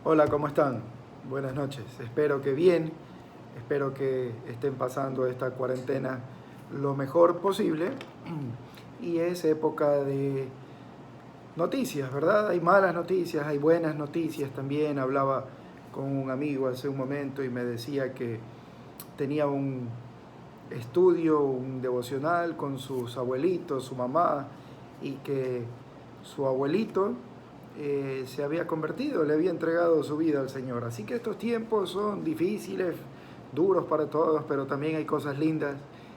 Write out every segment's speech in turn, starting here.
Hola, ¿cómo están? Buenas noches. Espero que bien, espero que estén pasando esta cuarentena lo mejor posible. Y es época de noticias, ¿verdad? Hay malas noticias, hay buenas noticias también. Hablaba con un amigo hace un momento y me decía que tenía un estudio, un devocional con sus abuelitos, su mamá, y que su abuelito se había convertido, le había entregado su vida al Señor. Así que estos tiempos son difíciles, duros para todos, pero también hay cosas lindas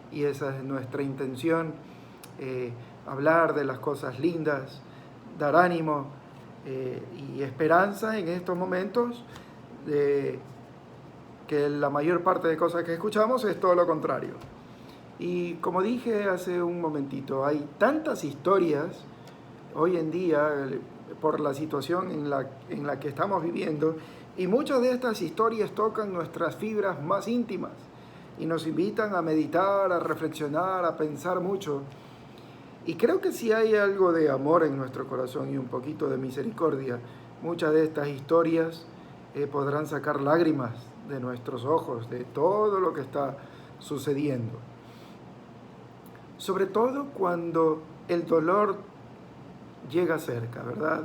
y esa es nuestra intención, eh, hablar de las cosas lindas, dar ánimo y esperanza en estos momentos, de que la mayor parte de cosas que escuchamos es todo lo contrario. Y como dije hace un momentito, hay tantas historias hoy en día por la situación en la que estamos viviendo, y muchas de estas historias tocan nuestras fibras más íntimas y nos invitan a meditar, a reflexionar, a pensar mucho. Y creo que si hay algo de amor en nuestro corazón y un poquito de misericordia, muchas de estas historias podrán sacar lágrimas de nuestros ojos, de todo lo que está sucediendo. Sobre todo cuando el dolor llega cerca, ¿verdad?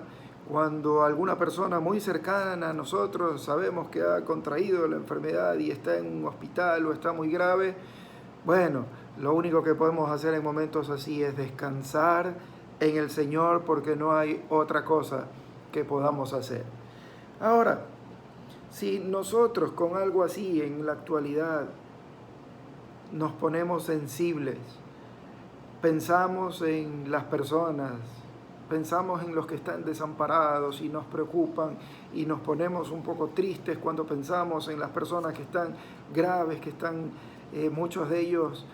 Cuando alguna persona muy cercana a nosotros sabemos que ha contraído la enfermedad y está en un hospital o está muy grave, bueno, lo único que podemos hacer en momentos así es descansar en el Señor, porque no hay otra cosa que podamos hacer. Ahora, si nosotros con algo así en la actualidad nos ponemos sensibles, pensamos en las personas, pensamos en los que están desamparados y nos preocupan, y nos ponemos un poco tristes cuando pensamos en las personas que están graves, que están muchos de ellos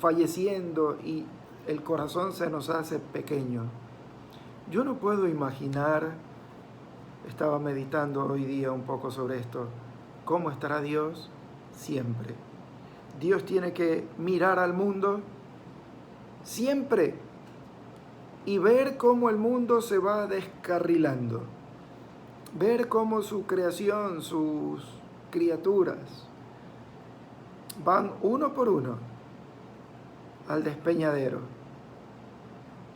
falleciendo, y el corazón se nos hace pequeño. Yo no puedo imaginar, estaba meditando hoy día un poco sobre esto, cómo estará Dios siempre. Dios tiene que mirar al mundo siempre y ver cómo el mundo se va descarrilando, ver cómo su creación, sus criaturas, van uno por uno al despeñadero,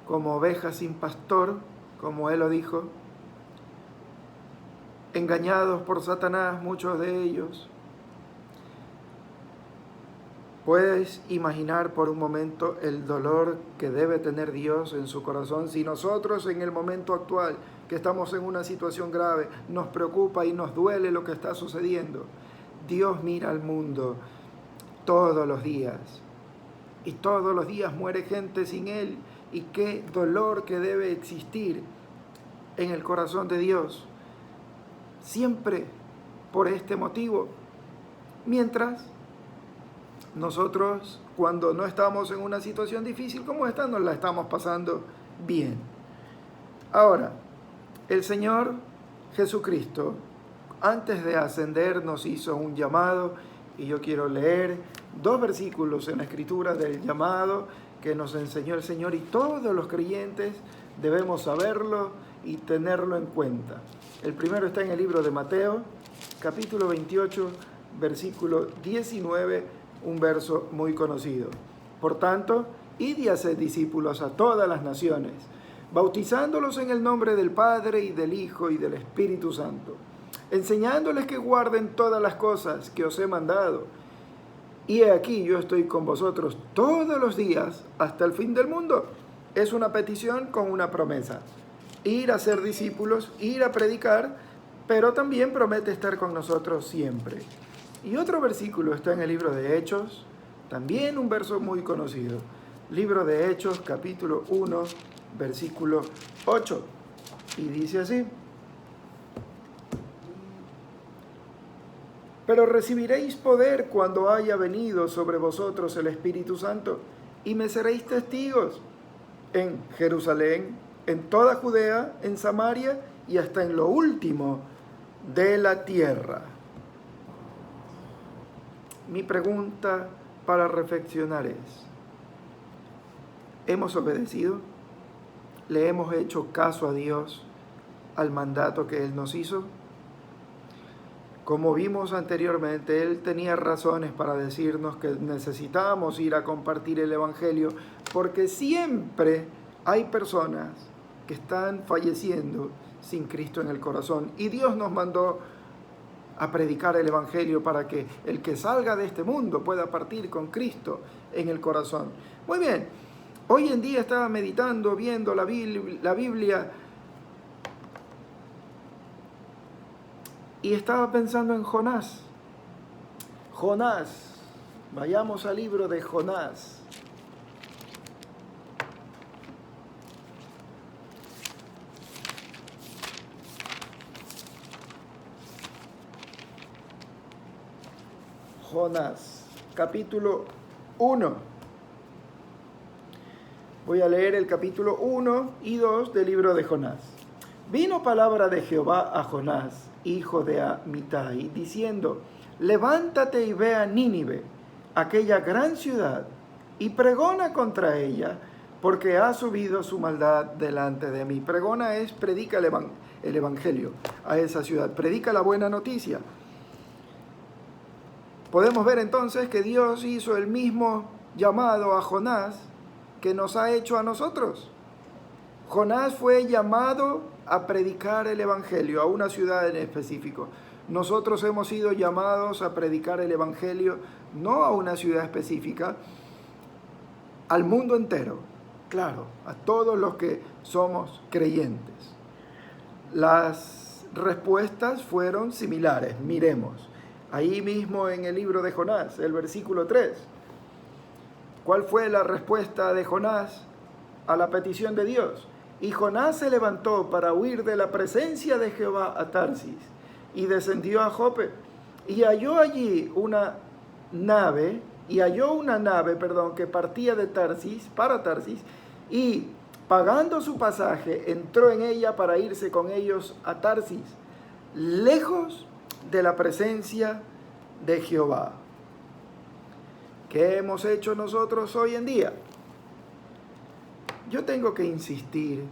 como ovejas sin pastor, como Él lo dijo, engañados por Satanás, muchos de ellos. ¿Puedes imaginar por un momento el dolor que debe tener Dios en su corazón si nosotros en el momento actual, que estamos en una situación grave, nos preocupa y nos duele lo que está sucediendo? Dios mira al mundo todos los días y todos los días muere gente sin Él, y qué dolor que debe existir en el corazón de Dios siempre por este motivo. Mientras nosotros, cuando no estamos en una situación difícil como esta, nos la estamos pasando bien. Ahora, el Señor Jesucristo, antes de ascender, nos hizo un llamado, y yo quiero leer 2 versículos en la Escritura del llamado que nos enseñó el Señor, y todos los creyentes debemos saberlo y tenerlo en cuenta. El primero está en el libro de Mateo, capítulo 28, versículo 19, un verso muy conocido. Por tanto, id y haced discípulos a todas las naciones, bautizándolos en el nombre del Padre y del Hijo y del Espíritu Santo, enseñándoles que guarden todas las cosas que os he mandado. Y he aquí, yo estoy con vosotros todos los días hasta el fin del mundo. Es una petición con una promesa: ir a ser discípulos, ir a predicar, pero también promete estar con nosotros siempre. Y otro versículo está en el libro de Hechos, también un verso muy conocido. Libro de Hechos, capítulo 1, versículo 8. Y dice así: pero recibiréis poder cuando haya venido sobre vosotros el Espíritu Santo, y me seréis testigos en Jerusalén, en toda Judea, en Samaria y hasta en lo último de la tierra. Mi pregunta para reflexionar es: ¿hemos obedecido? ¿Le hemos hecho caso a Dios, al mandato que Él nos hizo? Como vimos anteriormente, él tenía razones para decirnos que necesitamos ir a compartir el Evangelio, porque siempre hay personas que están falleciendo sin Cristo en el corazón. Y Dios nos mandó a predicar el Evangelio para que el que salga de este mundo pueda partir con Cristo en el corazón. Muy bien, hoy en día estaba meditando, viendo la Biblia, y estaba pensando en Jonás. Jonás, vayamos al libro de Jonás. Jonás, capítulo 1. Voy a leer el capítulo 1 y 2 del libro de Jonás. Vino palabra de Jehová a Jonás, hijo de Amitai, diciendo: levántate y ve a Nínive, aquella gran ciudad, y pregona contra ella, porque ha subido su maldad delante de mí. Pregona es predica el evangelio a esa ciudad, predica la buena noticia. Podemos ver entonces que Dios hizo el mismo llamado a Jonás que nos ha hecho a nosotros. Jonás fue llamado a predicar el evangelio a una ciudad en específico. Nosotros hemos sido llamados a predicar el evangelio no a una ciudad específica, al mundo entero, claro, a todos los que somos creyentes. Las respuestas fueron similares. Miremos, ahí mismo en el libro de Jonás, el versículo 3. ¿Cuál fue la respuesta de Jonás a la petición de Dios? Y Jonás se levantó para huir de la presencia de Jehová a Tarsis, y descendió a Jope, y halló allí una nave, que partía de Tarsis, para Tarsis, y pagando su pasaje, entró en ella para irse con ellos a Tarsis, lejos de la presencia de Jehová. ¿Qué hemos hecho nosotros hoy en día? Yo tengo que insistir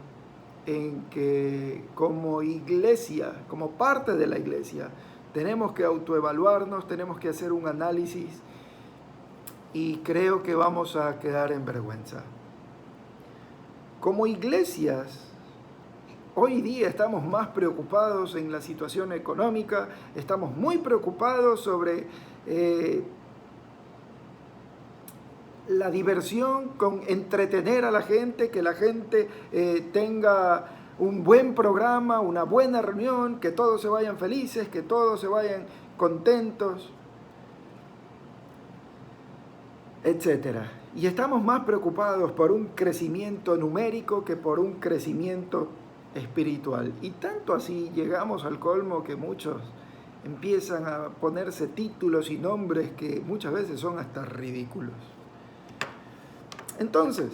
en que como iglesia, como parte de la iglesia, tenemos que autoevaluarnos, tenemos que hacer un análisis, y creo que vamos a quedar en vergüenza. Como iglesias, hoy día estamos más preocupados en la situación económica, estamos muy preocupados sobre la diversión, con entretener a la gente, que la gente tenga un buen programa, una buena reunión, que todos se vayan felices, que todos se vayan contentos, etcétera. Y estamos más preocupados por un crecimiento numérico que por un crecimiento espiritual. Y tanto así llegamos al colmo que muchos empiezan a ponerse títulos y nombres que muchas veces son hasta ridículos. Entonces,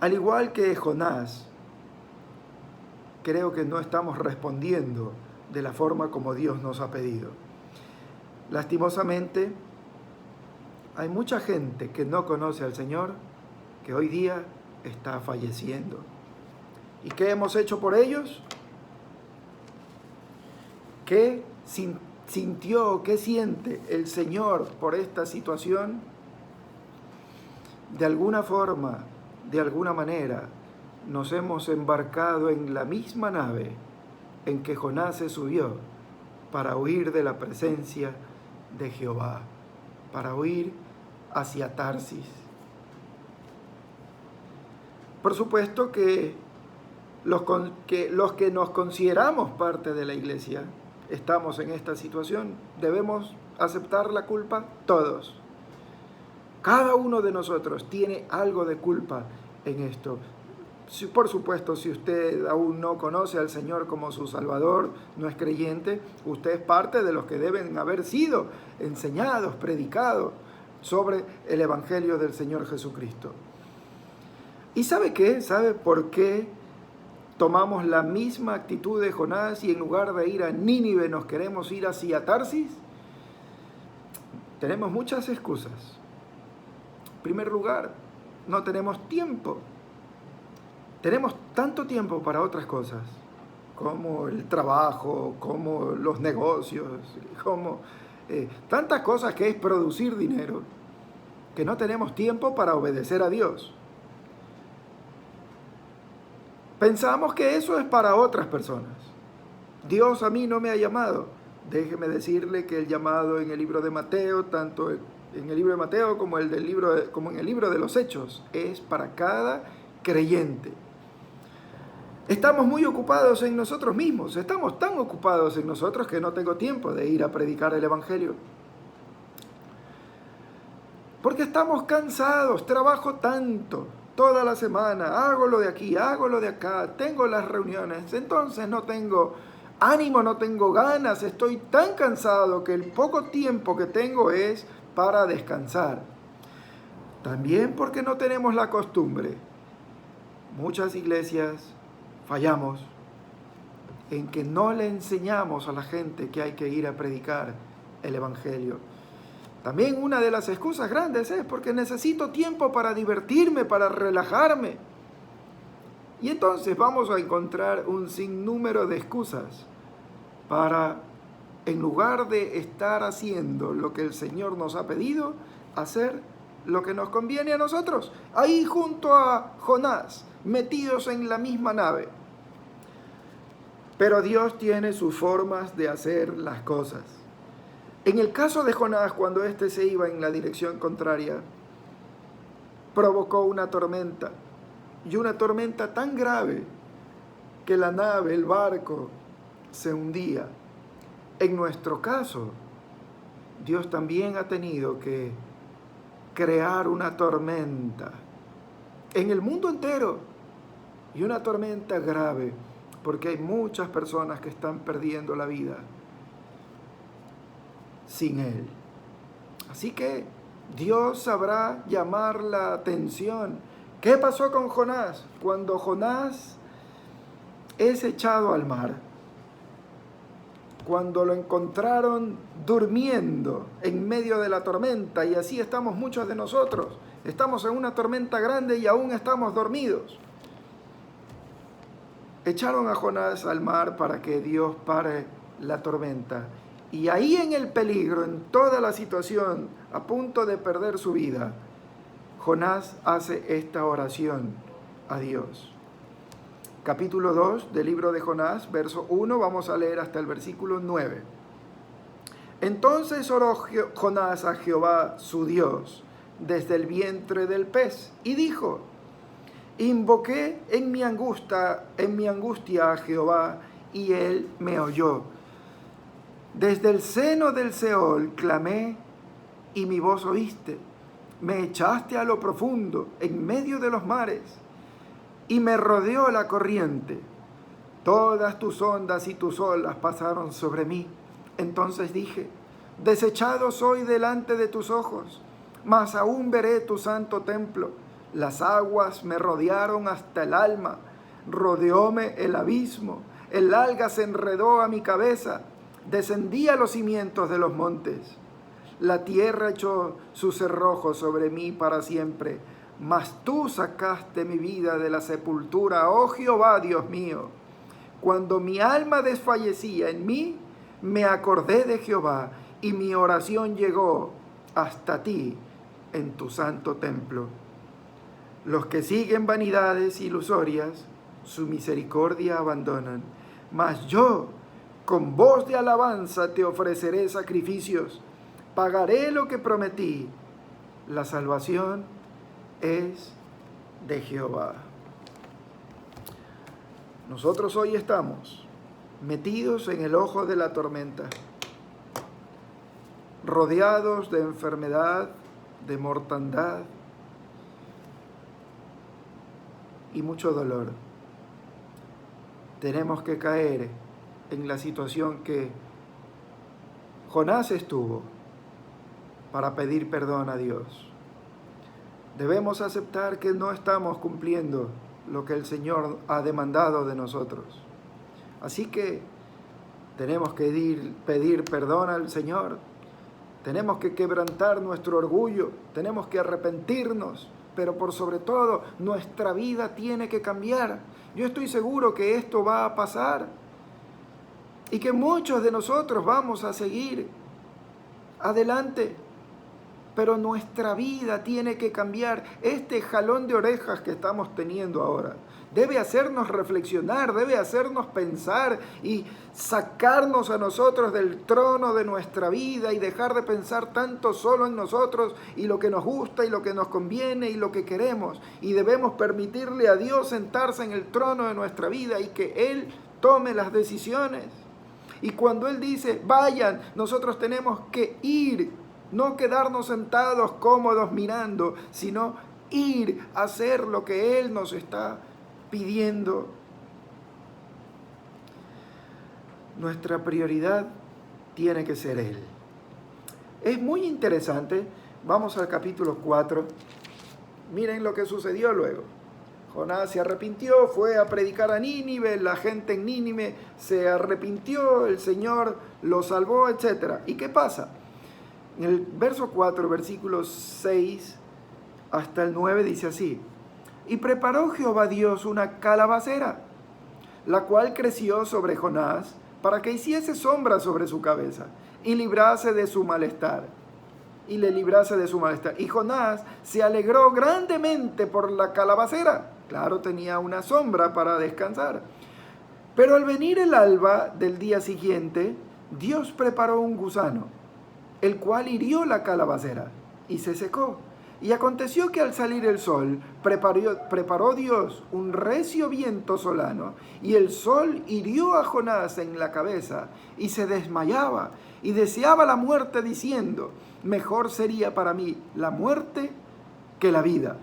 al igual que Jonás, creo que no estamos respondiendo de la forma como Dios nos ha pedido. Lastimosamente, hay mucha gente que no conoce al Señor, que hoy día está falleciendo. ¿Y qué hemos hecho por ellos? ¿Qué sintió, qué siente el Señor por esta situación? De alguna forma, de alguna manera, nos hemos embarcado en la misma nave en que Jonás se subió para huir de la presencia de Jehová, para huir hacia Tarsis. Por supuesto que los que nos consideramos parte de la iglesia estamos en esta situación. ¿Debemos aceptar la culpa? Todos. Cada uno de nosotros tiene algo de culpa en esto. Por supuesto, si usted aún no conoce al Señor como su Salvador, no es creyente, usted es parte de los que deben haber sido enseñados, predicados sobre el Evangelio del Señor Jesucristo. ¿Y sabe qué? ¿Sabe por qué tomamos la misma actitud de Jonás y en lugar de ir a Nínive nos queremos ir hacia Tarsis? Tenemos muchas excusas. En primer lugar, no tenemos tiempo. Tenemos tanto tiempo para otras cosas como el trabajo, como los negocios, como tantas cosas que es producir dinero, que no tenemos tiempo para obedecer a Dios. Pensamos que eso es para otras personas. Dios a mí no me ha llamado. Déjeme decirle que el llamado en el libro de Mateo, tanto en el libro de Mateo como en el libro de los Hechos, es para cada creyente. Estamos muy ocupados en nosotros mismos, estamos tan ocupados en nosotros que no tengo tiempo de ir a predicar el Evangelio. Porque estamos cansados, trabajo tanto, toda la semana, hago lo de aquí, hago lo de acá, tengo las reuniones, entonces no tengo ánimo, no tengo ganas, estoy tan cansado que el poco tiempo que tengo es para descansar. También porque no tenemos la costumbre. Muchas iglesias fallamos en que no le enseñamos a la gente que hay que ir a predicar el Evangelio. También una de las excusas grandes es porque necesito tiempo para divertirme, para relajarme. Y entonces vamos a encontrar un sinnúmero de excusas para, en lugar de estar haciendo lo que el Señor nos ha pedido, hacer lo que nos conviene a nosotros. Ahí junto a Jonás, metidos en la misma nave. Pero Dios tiene sus formas de hacer las cosas. En el caso de Jonás, cuando éste se iba en la dirección contraria, provocó una tormenta. Y una tormenta tan grave que la nave, el barco, se hundía. En nuestro caso, Dios también ha tenido que crear una tormenta en el mundo entero. Y una tormenta grave, porque hay muchas personas que están perdiendo la vida sin Él. Así que Dios sabrá llamar la atención. ¿Qué pasó con Jonás? Cuando Jonás es echado al mar, cuando lo encontraron durmiendo en medio de la tormenta, y así estamos muchos de nosotros, estamos en una tormenta grande y aún estamos dormidos. Echaron a Jonás al mar para que Dios pare la tormenta. Y ahí en el peligro, en toda la situación, a punto de perder su vida, Jonás hace esta oración a Dios. Capítulo 2 del libro de Jonás, verso 1, vamos a leer hasta el versículo 9. Entonces oró Jonás a Jehová su Dios desde el vientre del pez y dijo: invoqué en mi angustia a Jehová y él me oyó. Desde el seno del Seol clamé y mi voz oíste. Me echaste a lo profundo, en medio de los mares, y me rodeó la corriente. Todas tus ondas y tus olas pasaron sobre mí. Entonces dije: desechado soy delante de tus ojos, mas aún veré tu santo templo. Las aguas me rodearon hasta el alma, rodeóme el abismo, el alga se enredó a mi cabeza, descendí a los cimientos de los montes. La tierra echó sus cerrojos sobre mí para siempre, mas tú sacaste mi vida de la sepultura, oh Jehová, Dios mío. Cuando mi alma desfallecía en mí, me acordé de Jehová, y mi oración llegó hasta ti en tu santo templo. Los que siguen vanidades ilusorias, su misericordia abandonan. Mas yo, con voz de alabanza, te ofreceré sacrificios. Pagaré lo que prometí. La salvación es de Jehová. Nosotros hoy estamos metidos en el ojo de la tormenta, rodeados de enfermedad, de mortandad y mucho dolor. Tenemos que caer en la situación que Jonás estuvo para pedir perdón a Dios. Debemos aceptar que no estamos cumpliendo lo que el Señor ha demandado de nosotros. Así que tenemos que pedir perdón al Señor. Tenemos que quebrantar nuestro orgullo. Tenemos que arrepentirnos. Pero por sobre todo, nuestra vida tiene que cambiar. Yo estoy seguro que esto va a pasar. y que muchos de nosotros vamos a seguir adelante. Pero nuestra vida tiene que cambiar. Este jalón de orejas que estamos teniendo ahora debe hacernos reflexionar, debe hacernos pensar y sacarnos a nosotros del trono de nuestra vida y dejar de pensar tanto solo en nosotros y lo que nos gusta y lo que nos conviene y lo que queremos. Y debemos permitirle a Dios sentarse en el trono de nuestra vida y que Él tome las decisiones. Y cuando Él dice, vayan, nosotros tenemos que ir. No quedarnos sentados cómodos mirando, sino ir a hacer lo que Él nos está pidiendo. Nuestra prioridad tiene que ser Él. Es muy interesante. Vamos al capítulo 4. Miren lo que sucedió luego. Jonás se arrepintió, fue a predicar a Nínive, la gente en Nínive se arrepintió, el Señor lo salvó, etc. ¿Y qué pasa? En el verso 4, versículos 6 hasta el 9 dice así: y preparó Jehová Dios una calabacera, la cual creció sobre Jonás, para que hiciese sombra sobre su cabeza, y librase de su malestar. Y le librase de su malestar. Y Jonás se alegró grandemente por la calabacera. Claro, tenía una sombra para descansar. Pero al venir el alba del día siguiente, Dios preparó un gusano, el cual hirió la calabacera y se secó. Y aconteció que al salir el sol, preparó Dios un recio viento solano, y el sol hirió a Jonás en la cabeza, y se desmayaba, y deseaba la muerte, diciendo, mejor sería para mí la muerte que la vida.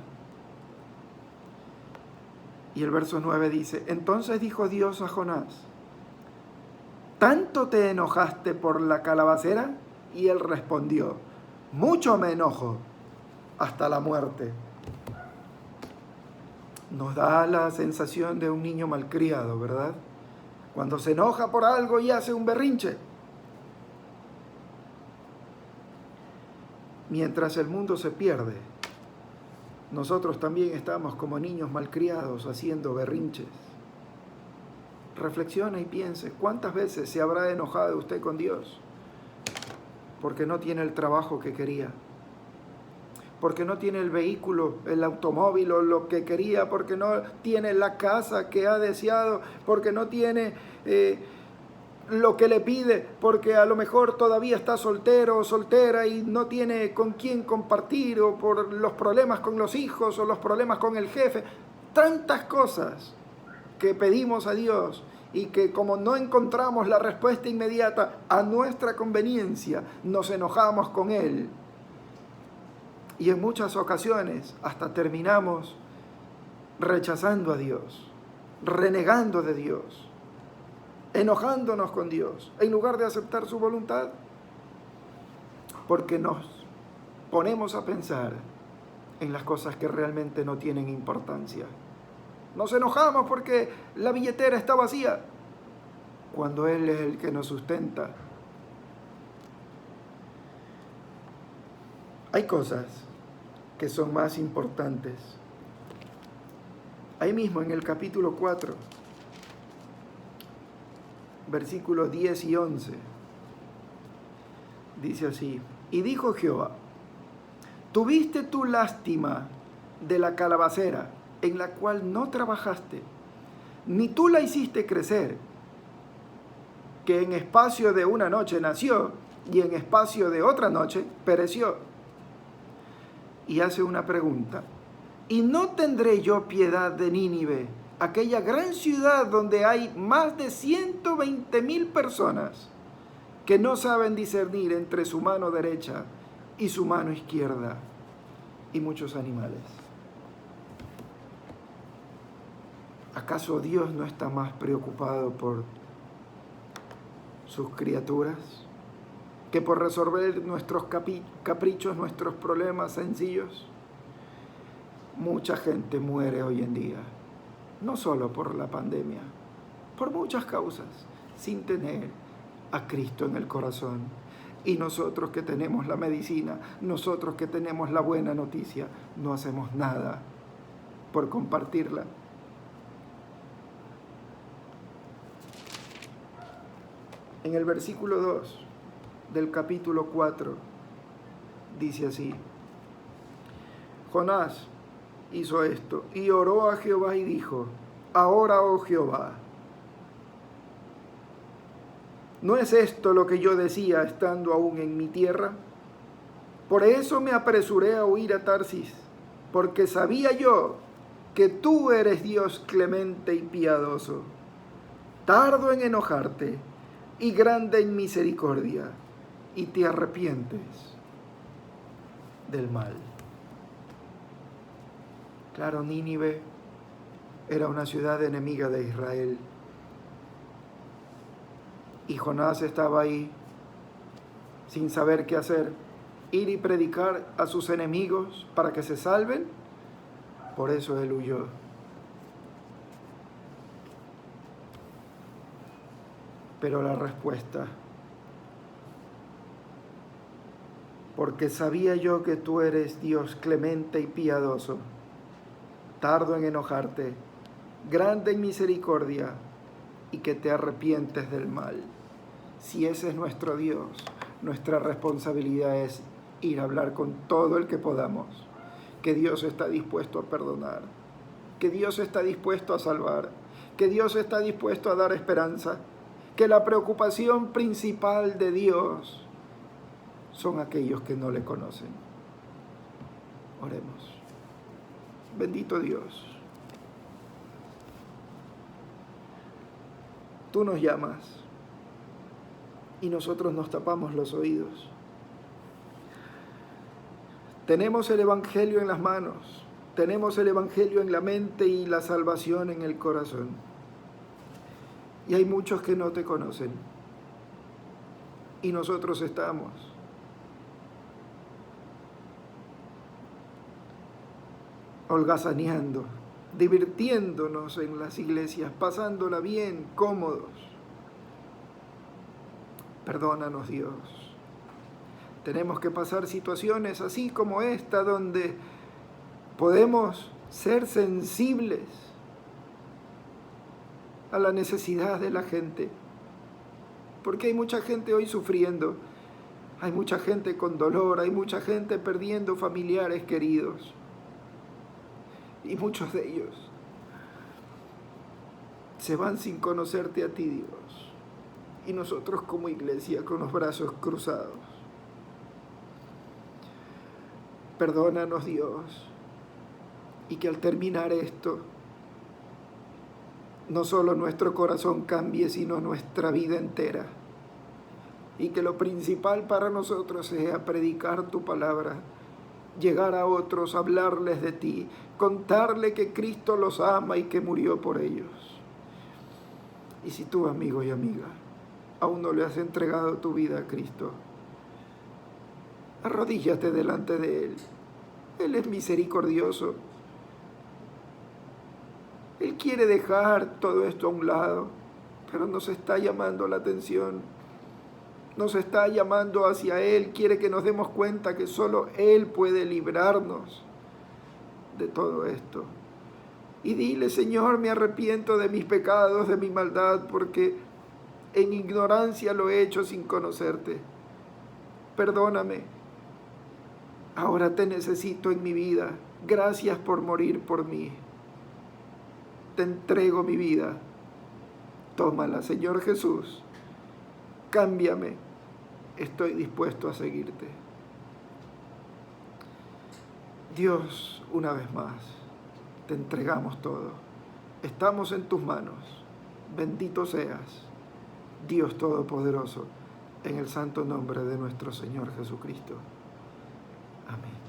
Y el verso 9 dice, entonces dijo Dios a Jonás, ¿tanto te enojaste por la calabacera? Y él respondió, mucho me enojo, hasta la muerte. Nos da la sensación de un niño malcriado, ¿verdad? Cuando se enoja por algo y hace un berrinche. Mientras el mundo se pierde, nosotros también estamos como niños malcriados haciendo berrinches. Reflexione y piense, ¿cuántas veces se habrá enojado usted con Dios? Porque no tiene el trabajo que quería, porque no tiene el vehículo, el automóvil o lo que quería, porque no tiene la casa que ha deseado, porque no tiene lo que le pide, porque a lo mejor todavía está soltero o soltera y no tiene con quién compartir, o por los problemas con los hijos o los problemas con el jefe. Tantas cosas que pedimos a Dios y que como no encontramos la respuesta inmediata a nuestra conveniencia, nos enojamos con Él. Y en muchas ocasiones hasta terminamos rechazando a Dios, renegando de Dios, enojándonos con Dios, en lugar de aceptar su voluntad, porque nos ponemos a pensar en las cosas que realmente no tienen importancia. Nos enojamos porque la billetera está vacía, cuando Él es el que nos sustenta. Hay cosas que son más importantes. Ahí mismo en el capítulo 4, versículos 10 y 11, dice así, y dijo Jehová, ¿tuviste tú lástima de la calabacera en la cual no trabajaste, ni tú la hiciste crecer, que en espacio de una noche nació y en espacio de otra noche pereció? Y hace una pregunta, ¿y no tendré yo piedad de Nínive, aquella gran ciudad donde hay más de 120,000 personas que no saben discernir entre su mano derecha y su mano izquierda, y muchos animales? ¿Acaso Dios no está más preocupado por sus criaturas que por resolver nuestros caprichos, nuestros problemas sencillos? Mucha gente muere hoy en día, no solo por la pandemia, por muchas causas, sin tener a Cristo en el corazón. Y nosotros que tenemos la medicina, nosotros que tenemos la buena noticia, no hacemos nada por compartirla. En el versículo 2 del capítulo 4 dice así: Jonás hizo esto y oró a Jehová y dijo: ahora, oh Jehová, ¿no es esto lo que yo decía estando aún en mi tierra? Por eso me apresuré a huir a Tarsis, porque sabía yo que tú eres Dios clemente y piadoso, tardo en enojarte y grande en misericordia, y te arrepientes del mal. Claro, Nínive era una ciudad enemiga de Israel, y Jonás estaba ahí sin saber qué hacer, ir y predicar a sus enemigos para que se salven. Por eso él huyó. Pero la respuesta: porque sabía yo que tú eres Dios clemente y piadoso, tardo en enojarte, grande en misericordia, y que te arrepientes del mal. Si ese es nuestro Dios, nuestra responsabilidad es ir a hablar con todo el que podamos, que Dios está dispuesto a perdonar, que Dios está dispuesto a salvar, que Dios está dispuesto a dar esperanza, que la preocupación principal de Dios son aquellos que no le conocen. Oremos. Bendito Dios, tú nos llamas y nosotros nos tapamos los oídos. Tenemos el Evangelio en las manos, tenemos el Evangelio en la mente y la salvación en el corazón. Y hay muchos que no te conocen. Y nosotros estamos holgazaneando, divirtiéndonos en las iglesias, pasándola bien, cómodos. Perdónanos, Dios. Tenemos que pasar situaciones así como esta, donde podemos ser sensibles a la necesidad de la gente. Porque hay mucha gente hoy sufriendo, hay mucha gente con dolor, hay mucha gente perdiendo familiares queridos. Y muchos de ellos se van sin conocerte a ti, Dios. Y nosotros como iglesia con los brazos cruzados. Perdónanos, Dios, y que al terminar esto, no solo nuestro corazón cambie, sino nuestra vida entera. Y que lo principal para nosotros sea predicar tu palabra, llegar a otros, hablarles de ti, contarle que Cristo los ama y que murió por ellos. Y si tú, amigo y amiga, aún no le has entregado tu vida a Cristo, arrodíllate delante de Él. Él es misericordioso. Él quiere dejar todo esto a un lado, pero nos está llamando la atención. Nos está llamando hacia Él. Quiere que nos demos cuenta que solo Él puede librarnos de todo esto. Y dile: Señor, me arrepiento de mis pecados, de mi maldad, porque en ignorancia lo he hecho sin conocerte. Perdóname. Ahora te necesito en mi vida. Gracias por morir por mí. Te entrego mi vida. Tómala, Señor Jesús. Cámbiame. Estoy dispuesto a seguirte. Dios, una vez más, te entregamos todo. Estamos en tus manos. Bendito seas, Dios Todopoderoso, en el santo nombre de nuestro Señor Jesucristo. Amén.